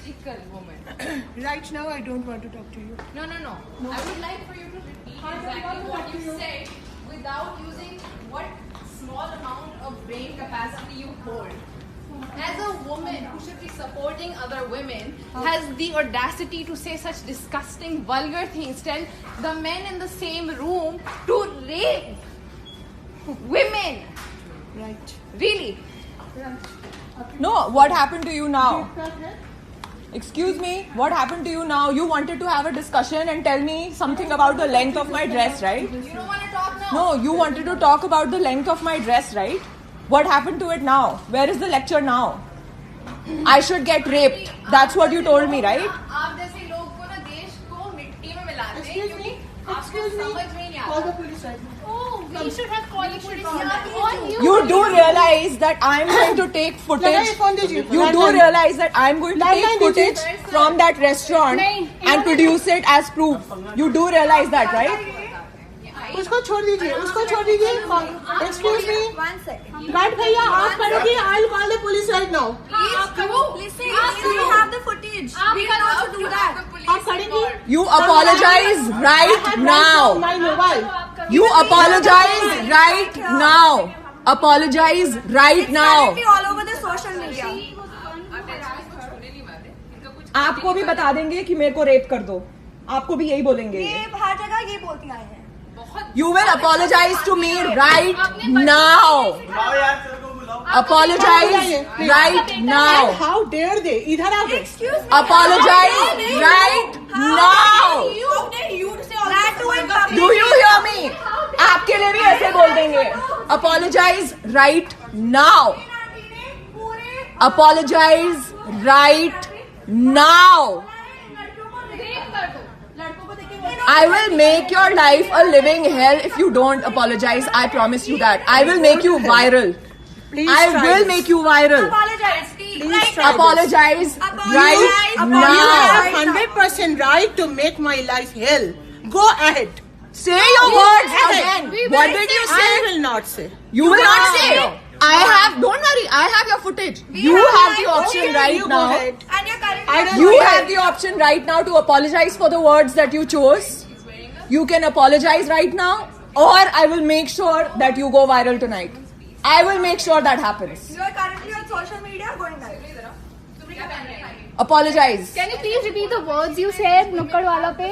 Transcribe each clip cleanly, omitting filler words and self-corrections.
ethical woman. Right now, I don't want to talk to you. No. I would like for you to repeat exactly what you said without using what small amount of brain capacity you hold. As a woman who should be supporting other women, has the audacity to say such disgusting, vulgar things, tell the men in the same room to rape women. Right. Really? No, what happened to you now? Excuse me, what happened to you now? You wanted to have a discussion and tell me something about the length of my dress, right? You don't want to talk now? No, you wanted to talk about the length of my dress, right? What happened to it now? Where is the lecture now? I should get raped. That's what you told me, right? आप जैसे लोग को ना देश को मिट्टी में मिलाते हैं Excuse क्योंकि me. आपको Excuse me. समझ में नहीं Call आता. the police right now. Oh, we should have called the police on you. You do realize that I'm going to take footage. लगाइए phone दीजिए. You do realize that I'm going to take Landline footage दीजिए. from that restaurant and produce it as proof. You do realize that, right? उसको छोड़ दीजिए. उसको छोड़ दीजिए. Excuse me. 1 second. Guard भैया, आप करोगे? I'll call the police right now. Listen, we have the footage. We can also do that. आप करेंगी? You apologize right now. My mobile. You apologize right now. Apologize right now. Currently all over the social media. आपको भी बता देंगे कि मेरे को rape कर दो. आपको भी यही बोलेंगे. ये हर जगह ये बोलती आए हैं. You will apologize to me right now. Apologize right now. How dare they? इधर आओ. Excuse me. Apologize right now. How dare you to say all that to in public? Do you hear me? आपके लिए भी ऐसे बोल देंगे. Apologize right now. Apologize right now. I will make your life a living hell if you don't apologize. I promise you that. I will make you viral. Please I try will this. make you viral. Apologize. Please try Apologize right You now. have 100% right to make my life hell. Go ahead. Say your words again. What did you say? I will not say. You will not say. Don't worry, I have your footage. You have the option Okay, right you go now. ahead. And you're currently. I don't You know. have the option right now to apologize for the words that you chose. You can apologize right now, or I will make sure that you go viral tonight. I will make sure that happens. You are currently on social media going live. Apologize. Can you please repeat the words you said, Nukkad wala pe?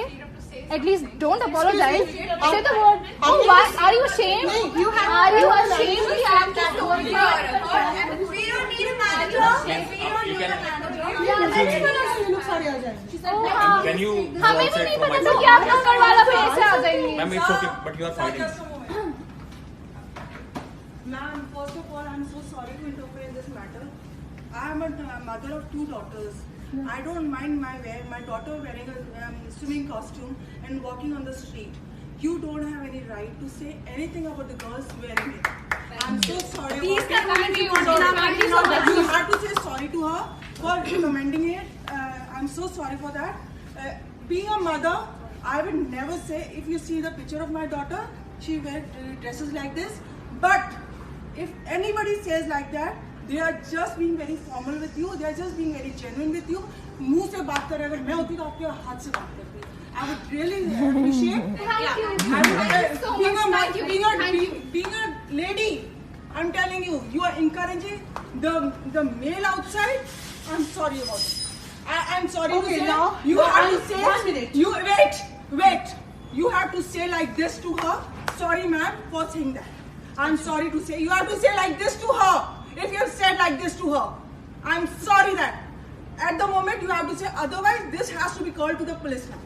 At least don't apologize. Say the word. Oh, why? Are you ashamed? you have- Are you ashamed? We have to We don't need a manager. We don't need a manager. Yeah, let's go. ये लोग सारे आ जाएंगे. Oh, हाँ. Can you go हमें भी outside नहीं from पता my था phone? कि आप नुक्कड़ वाला पे ऐसे आ जाएंगे. Ma'am, it's okay, but you are fighting. Ma'am, first of all, I'm so sorry to interfere in this matter. I am a mother of 2 daughters. I don't mind my daughter wearing a swimming costume and walking on the street. You don't have any right to say anything about the girls wearing it. I'm so sorry. Please about it. continue. You have to say sorry to her for commending it. I'm so sorry for that. Being a mother, I would never say, if you see the picture of my daughter, she wears dresses like this. But if anybody says like that, they are just being very formal with you. They are just being very genuine with you. मुंह से बात कर रहे अगर मैं होती तो आपके हाथ से बात करती. I would really appreciate. Being a lady, I'm telling you, you are encouraging the male outside. I'm sorry about it. I'm sorry Okay, to say. now, You have to say. 1 minute. You wait. You have to say like this to her. Sorry, ma'am, for saying that. I'm sorry to say. You have to say like this to her. If you have said like this to her, I'm sorry that. At the moment, you have to say. Otherwise, this has to be called to the police now.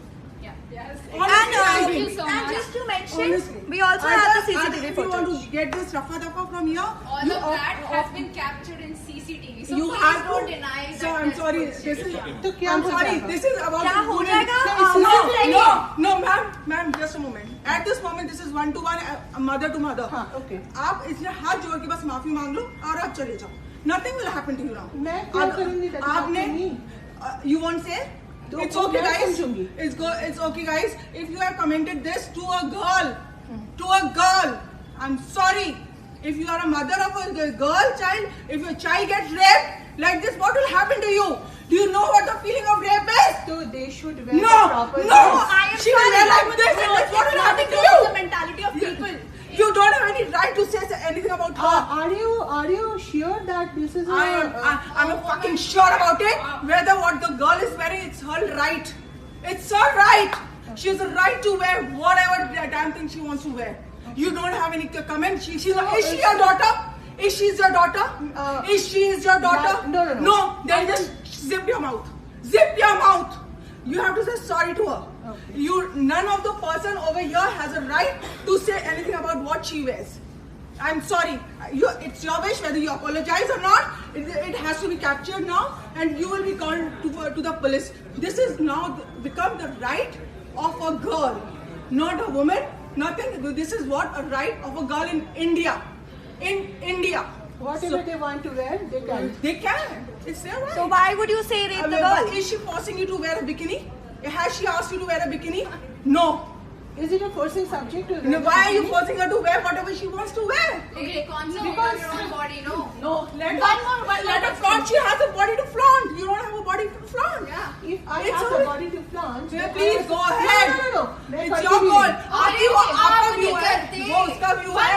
And just to mention, Honestly. we also have the CCTV If you want footage. to get this rafa dafa from here, All you of that has been captured in CCTV. So you please have don't to. deny So that. I'm sorry. This is. तो क्या I'm हो sorry. जाएगा? This is about. क्या हो student- जाएगा? No, ma'am, just a moment. At this moment, this is 1-to-1, mother to mother. हाँ, okay. आप इसलिए हाथ जोड़ के बस माफी मांग लो और आप चले जाओ. Nothing will happen to you now. मैं क्या करूँगी दादी? आपने नहीं. You won't say? तो It's okay, मैं guys. समझूंगी. It's okay, guys. If you have commented this to a girl, I'm sorry. If you are a mother of a girl child, if your child gets raped like this, what will happen to you? Do you know what the feeling of rape is? So they should wear No, proper no. dress. She will wear like this, and that's what will happen to you. The mentality of people. You don't have any right to say anything about her. Are you sure that this is I'm fucking sure about it. Whether what the girl is wearing, it's her right. It's her right. She has a right to wear whatever damn thing she wants to wear. You don't have any comment. Is she your daughter? Is she your daughter? Is she your daughter? No. No, then just zip your mouth. Zip your mouth. You have to say sorry to her. Okay. None of the person over here has a right to say anything about what she wears. I'm sorry. It's your wish whether you apologize or not. It has to be captured now, and you will be called to the police. This is now become the right of a girl, not a woman. Nothing. This is what a right of a girl in India. In India. Whatever they want to wear, they can. They can. It's their right. So why would you say rape the girl? Is she forcing you to wear a bikini? Has she asked you to wear a bikini? No. Is it a forcing subject to wear? No, why are you forcing her to wear whatever she wants to wear? Okay, concentrate on your own body, no? No, let her flaunt. She has a body to flaunt. You don't have a body to flaunt. Yeah. If I It's have all- a body to flaunt, Yeah, please go ahead. No. It's your call. आपका view है, वो उसका view है.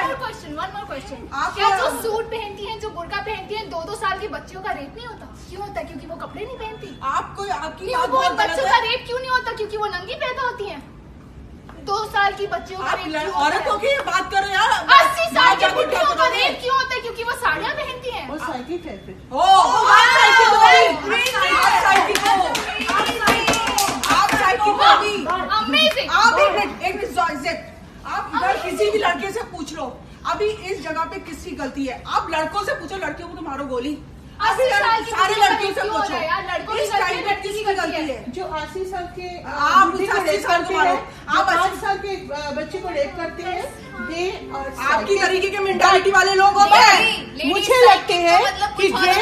one more question. आप क्या क्या- जो suit पहनती हैं, जो बुर्का पहनती हैं, 2-2 साल की बच्चियों का रेप नहीं होता? क्यों होता है? क्योंकि वो कपड़े नहीं पहनती। आपको आपकी नहीं, बात वो बहुत बच्चों गलत का है. रेप क्यों नहीं होता? क्योंकि वो नंगी पैदा होती हैं। 2 साल की बच्चियों का आप रेप क्यों होता औरतों है? की बात करो यार. 80 साल की जाके क्या बुढ़ियों का करोगे? रेप क्यों होता है? क्योंकि वो साड़ियाँ पहनती हैं। वो साइकिक है फिर। Amazing. आप इधर किसी भी लड़के से पूछ लो, अभी इस जगह पे किसकी गलती है? आप लड़कों से पूछो, लड़कियों को तो मारो गोली. अभी 80 साल की सारी बुढ़ियों का लड़कियों रेप से क्यों हो पूछो, रहा है यार? लड़कों की इस गलती टाइम है, पे लड़की किसकी की गलती गलती है? जो 80 साल के आप बुढ़ी को 80 रेप साल करते को मारो. हैं, जो आप 5 साल के बच्चे को रेप करते हैं, दे आपकी तरीके के मेंटालिटी वाले लोग होते हैं. मुझे लगते हैं कि dress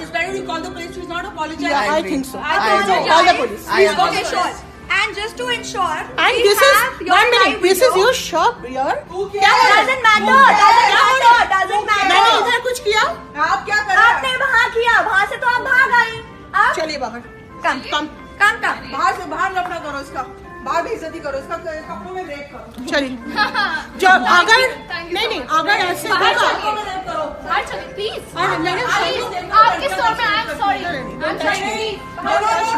It's better you call the police. She's not apologizing. Yeah, I think so. I think so. Call the police. Okay, sure. And just to ensure, And we this have is your 1 minute. live This is video. your shop, yaar. Doesn't matter. Doesn't मैंने matter. इधर कुछ किया? आप क्या कर रहे आपने वहाँ किया, वहाँ से तो आप भाग आई. आप चलिए बाहर. कम कम. बाहर से बाहर लफड़ा करो इसका, बाहर बेइज्जती करो इसका, कपड़ों में रेप करो. चलिए. जब अगर नहीं अगर ऐसे होगा, कपड़ों में रेप करो. बाहर चलिए, please. अरे मैंने आपके स्टोर में I am sorry. I'm sorry.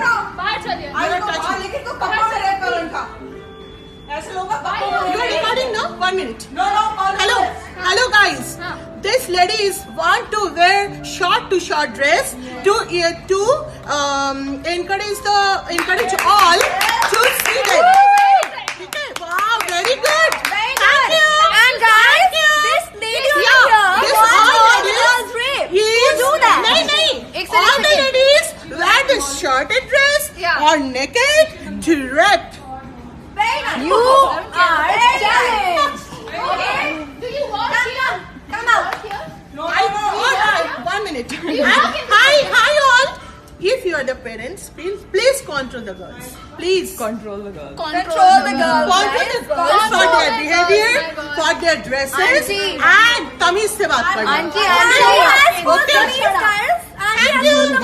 No. बाहर चलिए। आज तो बाहर लेकिन तो कपड़ों में रेप करो इनका. ऐसे लोग You are recording now? 1 minute. No, call the police. Hello guys. This lady is want to wear short to short dress to encourage all to see them. Okay. Wow, very good. Thank you. And guys, this lady over here this wants all all ladies girls rape. Yes. You do that. नहीं. एक All the ladies wear the shorted dress Yeah. or naked direct. Very nice. You are challenged. Do you work here? Come out. No. 1 minute. Hi all. If you are the parents, please control the girls. Please Control the girl. Control the girls. control the girls for their behavior, for their dresses, Auntie. and तमीज से बात करना. Auntie has full Okay. tamiz, guys.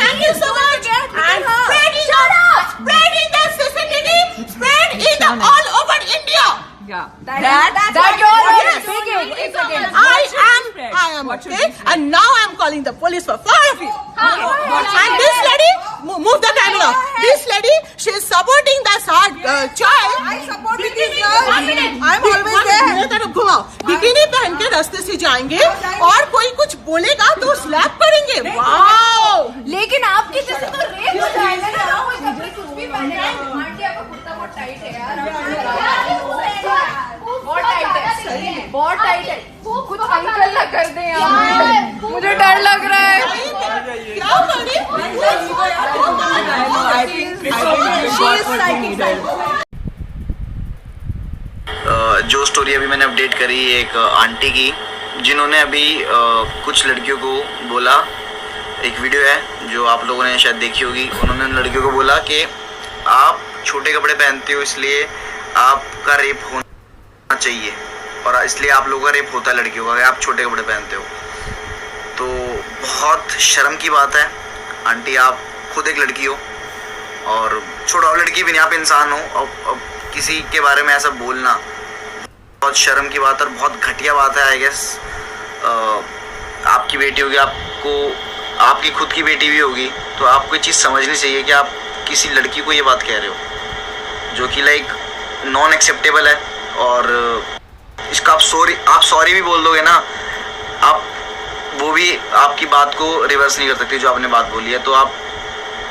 Thank you so much. And spreading the CCTV, spread in the all over India. Yeah. That you're speaking. It's again. I am What should okay, we say? and now I am calling the police for 4 of you. And this lady, move the camera. This lady, she is supporting the child. I support this girl. I'm always there. मेरे तरफ घुमाओ. Bikini पहन के रास्ते से जाएंगे और कोई कुछ बोलेगा तो स्लैप करेंगे. वाओ. लेकिन आपकी जैसे तो रेप हो जाएगा ना. कुछ भी पहने आंटी आपका कुर्ता बहुत टाइट है यार. बहुत टाइट है, बहुत टाइट है. कुछ अंकल ना कर दे यार। मुझे डर लग रहा है. क्या करे? जो स्टोरी अभी मैंने अपडेट करी एक आंटी की, जिन्होंने अभी कुछ लड़कियों को बोला, एक वीडियो है जो आप लोगों ने शायद देखी होगी, उन्होंने उन लड़कियों को बोला कि आप छोटे कपड़े पहनते हो इसलिए आपका रेप होना चाहिए, और इसलिए आप लोगों का रेप होता है लड़कियों का, अगर आप छोटे कपड़े पहनते हो. बहुत शर्म की बात है। आंटी आप खुद एक लड़की हो, और छोड़ो आप लड़की भी नहीं, आप इंसान हो, अब किसी के बारे में ऐसा बोलना बहुत शर्म की बात है और बहुत घटिया बात है। आई गेस आपकी बेटी होगी, आपकी खुद की बेटी भी होगी, तो आपको ये चीज़ समझनी चाहिए कि आप किसी लड़की को ये बात कह रहे हो जो कि लाइक नॉन एक्सेप्टेबल है। और इसका आप सॉरी भी बोल दोगे ना, आप वो भी आपकी बात को रिवर्स नहीं कर सकती जो आपने बात बोली है। तो आप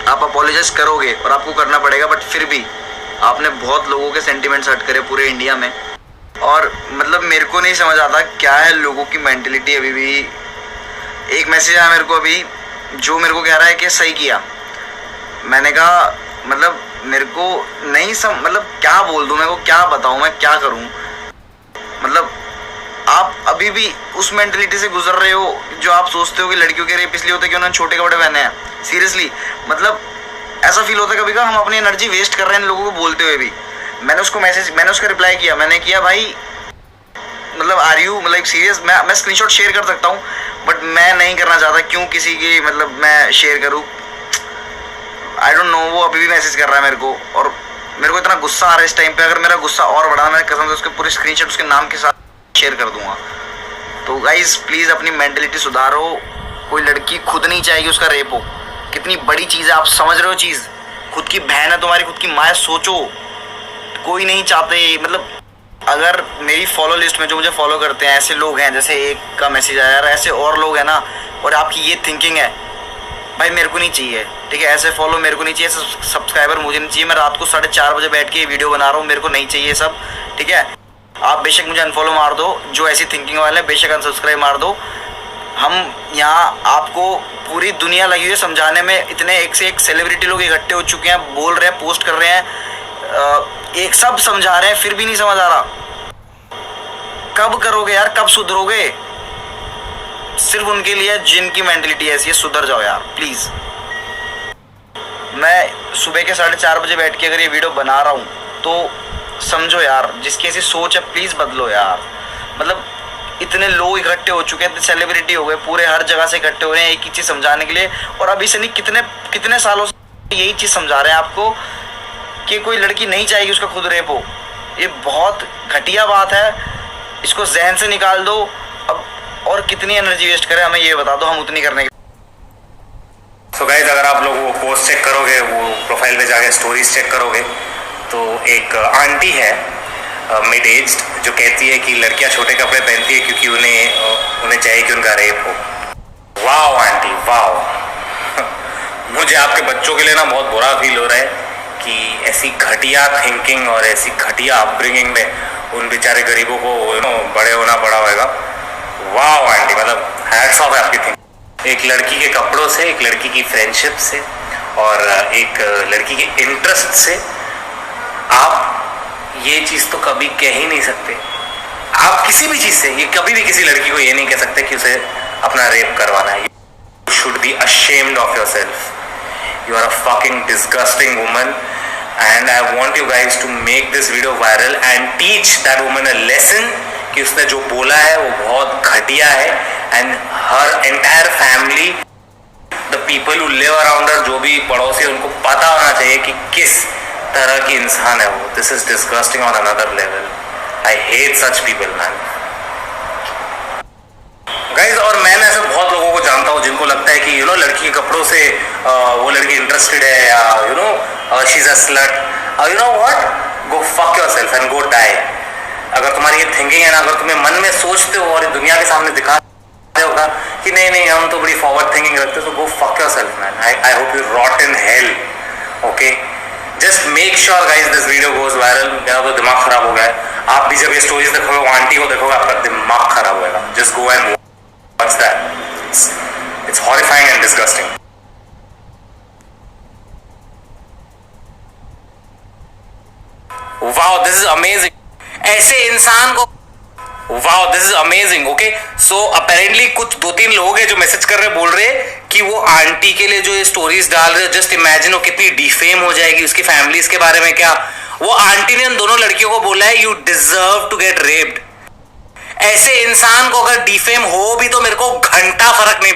अपोलोजाइज करोगे और आपको करना पड़ेगा, बट फिर भी आपने बहुत लोगों के सेंटिमेंट्स हर्ट करे पूरे इंडिया में। और मतलब मेरे को नहीं समझ आता क्या है लोगों की मेंटेलिटी। अभी भी एक मैसेज आया मेरे को अभी जो मेरे को कह रहा है कि सही किया। मैंने कहा मतलब मेरे को नहीं मतलब क्या बोल दूँ, मेरे को क्या बताऊँ, मैं क्या करूँ। मतलब आप अभी भी उस मेंटेलिटी से गुजर रहे हो जो आप सोचते हो कि लड़कियों के रेप इसलिए होते हैं कि उन्होंने छोटे कपड़े पहने हैं। सीरियसली मतलब ऐसा फील होता है कभी कभी हम अपनी एनर्जी वेस्ट कर रहे हैं इन लोगों को बोलते हुए भी। मैंने उसका रिप्लाई किया, मैंने किया भाई मतलब आर यू मतलब सीरियस। मैं स्क्रीनशॉट शेयर कर सकता हूँ, बट मैं नहीं करना चाहता। क्यों किसी की मतलब मैं शेयर करूँ, आई डोंट नो। वो अभी भी मैसेज कर रहा है मेरे को, और मेरे को इतना गुस्सा आ रहा है इस टाइम पे। अगर मेरा गुस्सा और बढ़ा, मैं कसम से उसके पूरे स्क्रीनशॉट उसके नाम के साथ शेयर कर दूंगा। तो गाइज प्लीज़ अपनी मेंटेलिटी सुधारो। कोई लड़की खुद नहीं चाहेगी उसका रेप हो, कितनी बड़ी चीज़ है, आप समझ रहे हो चीज़। खुद की बहन है तुम्हारी, खुद की माँ है, सोचो। कोई नहीं चाहते। मतलब अगर मेरी फॉलो लिस्ट में जो मुझे फॉलो करते हैं ऐसे लोग हैं, जैसे एक का मैसेज आया यार, ऐसे और लोग हैं ना, और आपकी ये थिंकिंग है भाई मेरे को नहीं चाहिए, ठीक है, ऐसे फॉलो मेरे को नहीं चाहिए, ऐसे सब्सक्राइबर मुझे नहीं चाहिए। मैं रात को 4:30 बजे बैठ के वीडियो बना रहा हूँ, मेरे को नहीं चाहिए सब, ठीक है। आप बेशक मुझे अनफॉलो मार दो, जो ऐसी थिंकिंग वाले हैं बेशक अनसब्सक्राइब मार दो। हम यहाँ आपको पूरी दुनिया लगी हुई है समझाने में। इतने एक से एक सेलिब्रिटी लोग इकट्ठे हो चुके हैं, बोल रहे हैं, पोस्ट कर रहे हैं, एक सब समझा रहे हैं, फिर भी नहीं समझ आ रहा। कब करोगे यार, कब सुधरोगे? सिर्फ उनके लिए जिनकी मेंटलिटी ऐसी है, सुधर जाओ यार प्लीज़। मैं सुबह के 4:30 बजे बैठ के अगर ये वीडियो बना रहा हूँ तो समझो यार, जिसकी ऐसी सोच है प्लीज़ बदलो यार। मतलब इतने लोग इकट्ठे हो चुके हैं, सेलिब्रिटी हो गए, पूरे हर जगह से इकट्ठे हो रहे हैं एक ही चीज़ समझाने के लिए। और अभी से नहीं, कितने सालों से यही चीज़ समझा रहे हैं आपको कि कोई लड़की नहीं चाहेगी उसका खुद रेप हो। ये बहुत घटिया बात है, इसको जहन से निकाल दो। अब और कितनी एनर्जी वेस्ट करें हमें ये बता दो, हम उतनी करने के। सो गाइस, अगर आप लोग वो पोस्ट चेक करोगे, वो प्रोफाइल पे जाके स्टोरीज चेक करोगे, तो एक आंटी है मिड एज्ड जो कहती है कि लड़कियां छोटे कपड़े पहनती है क्योंकि उन्हें चाहिए कि उनका रेप हो। वाह आंटी वाह। मुझे आपके बच्चों के लिए ना बहुत बुरा फील हो रहा है कि ऐसी घटिया थिंकिंग और ऐसी घटिया अपब्रिंगिंग में उन बेचारे गरीबों को बड़े होना पड़ा होगा। वाह आंटी, मतलब हैट्स ऑफ है आपकी थिंकिंग। एक लड़की के कपड़ों से, एक लड़की की फ्रेंडशिप से और एक लड़की के इंटरेस्ट से आप ये चीज़ तो कभी कह ही नहीं सकते। आप किसी भी चीज़ से ये कभी भी किसी लड़की को ये नहीं कह सकते कि उसे अपना रेप करवाना है। You should be ashamed of yourself. You are a fucking disgusting woman, and I want you guys to make this video viral and teach that woman a lesson कि उसने जो बोला है वो बहुत घटिया है, and her entire family, the people who live around her, जो भी पड़ोसी, उनको पता होना चाहिए कि किस तरह की इंसान है वो। This is disgusting on another level. I hate such people, man. Guys, और मैं ऐसे बहुत लोगों को जानता हूँ जिनको लगता है कि लड़की के कपड़ों से वो लड़की इंटरेस्टेड है, या she's a slut. You know what? Go fuck yourself and go die. अगर तुम्हारी ये थिंकिंग है ना, अगर तुम्हें मन में सोचते हो और दुनिया के सामने दिखाते होगा कि नहीं हम तो बड़ी फॉरवर्ड थिंकिंग रखते हो, तो go fuck yourself, man. I hope you rot in hell. Okay? Just make sure guys this video goes viral. मेरा तो दिमाग खराब हो गया है। आप भी जब ये स्टोरीज देखोगे, वो आंटी को देखोगे, आपका दिमाग खराब होगा। Just go and watch that. It's horrifying and disgusting. Wow, this is amazing. ऐसे इंसान को Wow, this is amazing. Okay, so apparently कुछ 2-3 लोग हैं जो मैसेज कर रहे, बोल रहे कि वो आंटी के लिए जो ये स्टोरीज डाल रहे, जस्ट इमेजिन वो कितनी डिफेम हो जाएगी उसकी फैमिलीज के बारे में। क्या वो आंटी ने उन दोनों लड़कियों को बोला है you deserve to get raped. ऐसे इंसान को अगर डिफेम हो भी तो मेरे को घंटा फर्क नहीं